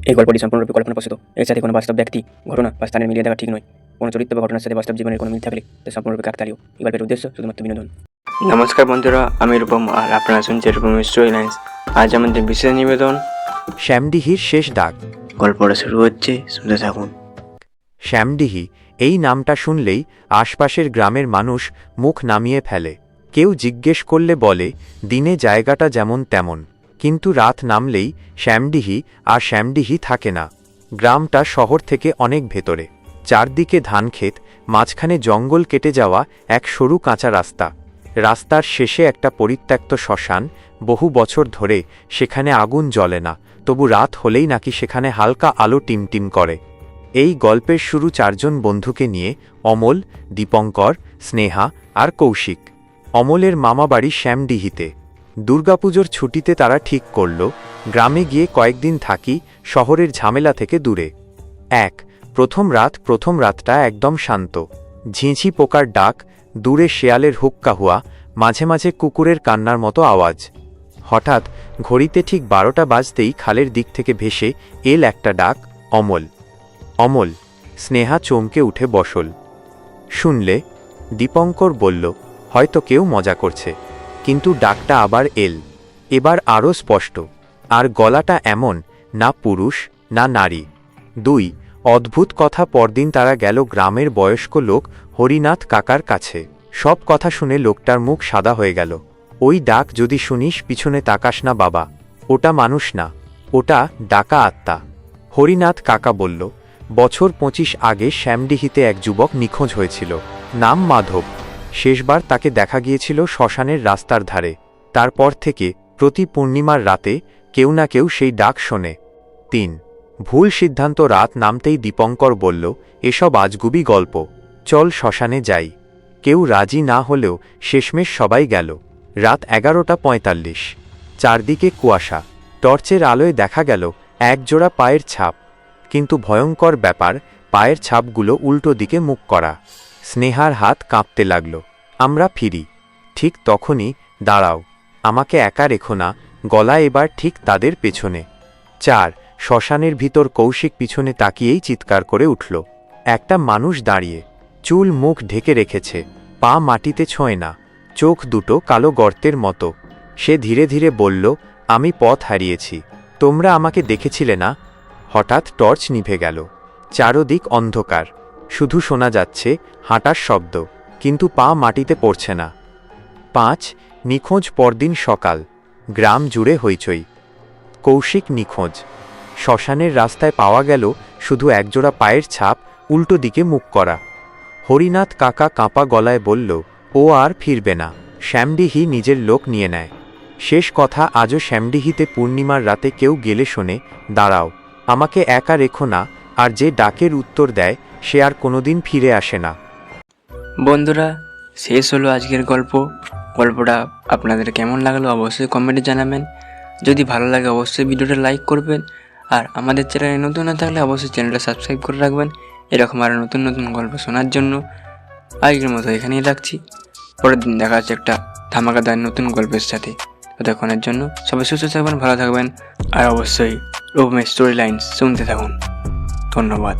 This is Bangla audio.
এই গল্পটি সম্পূর্ণরূপে কল্পনাপ্রসূত। এর সাথে কোনো বাস্তব ব্যক্তি, ঘটনা বা স্থানের মিলিয়ে দেওয়া ঠিক নয়। কোনো চরিত্র বা ঘটনার সাথে বাস্তব জীবনের কোনো মিল থাকলে তা সম্পূর্ণরূপে কাকতালীয়। এই গল্পের উদ্দেশ্য শুধুমাত্র বিনোদন। নমস্কার বন্ধুরা, আমি রূপম আর আপনারা শুনছেন রূপম স্টোরি লাইন্স। আজ আমাদের বিশেষ নিবেদন শ্যামডিহির শেষ ডাক। গল্পটা শুরু হচ্ছে, শুনতে থাকুন। শ্যামডিহি এই নামটা শুনলেই আশপাশের গ্রামের মানুষ মুখ নামিয়ে ফেলে। কেউ জিজ্ঞেস করলে বলে দিনে জায়গাটা যেমন তেমন, কিন্তু রাত নামলেই শ্যামডিহি আর শ্যামডিহি থাকে না। গ্রামটা শহর থেকে অনেক ভেতরে, চারদিকে ধানক্ষেত, মাঝখানে জঙ্গল কেটে যাওয়া এক সরু কাঁচা রাস্তা। রাস্তার শেষে একটা পরিত্যক্ত শ্মশান। বহু বছর ধরে সেখানে আগুন জ্বলে না, তবু রাত হলেই নাকি সেখানে হালকা আলো টিমটিম করে। এই গল্পের শুরু চারজন বন্ধুকে নিয়ে: অমল, দীপঙ্কর, স্নেহা আর কৌশিক। অমলের মামাবাড়ি শ্যামডিহিতে। দুর্গাপুজোর ছুটিতে তারা ঠিক করল গ্রামে গিয়ে কয়েকদিন থাকি, শহরের ঝামেলা থেকে দূরে। প্রথম রাতটা একদম শান্ত। ঝিঁঝি পোকার ডাক, দূরে শেয়ালের হুক্কা হুয়া, মাঝে মাঝে কুকুরের কান্নার মতো আওয়াজ। হঠাৎ ঘড়িতে ঠিক 12টা বাজতেই খালের দিক থেকে ভেসে এল একটা ডাক, অমল, অমল। স্নেহা চমকে উঠে বসল। শুনলে? দীপঙ্কর বলল, হয়তো কেউ মজা করছে। কিন্তু ডাকটা আবার এল, এবার আরও স্পষ্ট। আর গলাটা এমন, না পুরুষ না নারী। অদ্ভুত কথা। পরদিন তারা গেল গ্রামের বয়স্ক লোক হরিনাথ কাকার কাছে। সব কথা শুনে লোকটার মুখ সাদা হয়ে গেল। ওই ডাক যদি শুনিস পিছনে তাকাস না বাবা, ওটা মানুষ না, ওটা ডাকা আত্মা। হরিনাথ কাকা বলল, বছর 25 আগে শ্যামডিহিতে এক যুবক নিখোঁজ হয়েছিল, নাম মাধব। শেষবার তাকে দেখা গিয়েছিল শ্মশানের রাস্তার ধারে। তারপর থেকে প্রতি পূর্ণিমার রাতে কেউ না কেউ সেই ডাক শোনে। ভুল সিদ্ধান্ত। রাত নামতেই দীপঙ্কর বলল, এসব আজগুবি গল্প, চল শ্মশানে যাই। কেউ রাজি না হলেও শেষমেশ সবাই গেল। রাত 11:45। চারদিকে কুয়াশা। টর্চের আলোয় দেখা গেল একজোড়া পায়ের ছাপ। কিন্তু ভয়ঙ্কর ব্যাপার, পায়ের ছাপগুলো উল্টো দিকে মুখ করা। স্নেহার হাত কাঁপতে লাগল। আমরা ফিরি। ঠিক তখনই, দাঁড়াও, আমাকে একা রেখো না। গলা এবার ঠিক তাদের পেছনে। শ্মশানের ভিতর কৌশিক পিছনে তাকিয়েই চিৎকার করে উঠল। একটা মানুষ দাঁড়িয়ে, চুল মুখ ঢেকে রেখেছে, পা মাটিতে ছোঁয় না, চোখ দুটো কালো গর্তের মতো। সে ধীরে ধীরে বলল, আমি পথ হারিয়েছি, তোমরা আমাকে দেখেছিলে না? হঠাৎ টর্চ নিভে গেল। চারদিক অন্ধকার, শুধু শোনা যাচ্ছে হাঁটার শব্দ, কিন্তু পা মাটিতে পড়ছে না। নিখোঁজ। পরদিন সকাল, গ্রাম জুড়ে হইচই। কৌশিক নিখোঁজ। শ্মশানের রাস্তায় পাওয়া গেল শুধু একজোড়া পায়ের ছাপ, উল্টো দিকে মুখ করা। হরিনাথ কাকা কাঁপা গলায় বলল, ও আর ফিরবে না, শ্যামডিহি নিজের লোক নিয়ে নেয়। শেষ কথা। আজও শ্যামডিহিতে পূর্ণিমার রাতে কেউ গেলে শোনে, দাঁড়াও, আমাকে একা রেখো না। আর যে ডাকের উত্তর দেয় সে আর কোনোদিন ফিরে আসে না। বন্ধুরা, শেষ হলো আজকের গল্পটা আপনাদের কেমন লাগলো অবশ্যই কমেন্টে জানাবেন। যদি ভালো লাগে অবশ্যই ভিডিওটা লাইক করবেন, আর আমাদের চ্যানেলে নতুন না থাকলে অবশ্যই চ্যানেলটা সাবস্ক্রাইব করে রাখবেন এরকম আরও নতুন নতুন গল্প শোনার জন্য। আজকের মতো এখানেই রাখছি। পরের দিন দেখা যাচ্ছে একটা ধামাকাদার নতুন গল্পের সাথে। ততক্ষণের জন্য সবাই সুস্থ থাকবেন, ভালো থাকবেন, আর অবশ্যই রূপমের স্টোরি লাইন্স শুনতে থাকুন। ধন্যবাদ।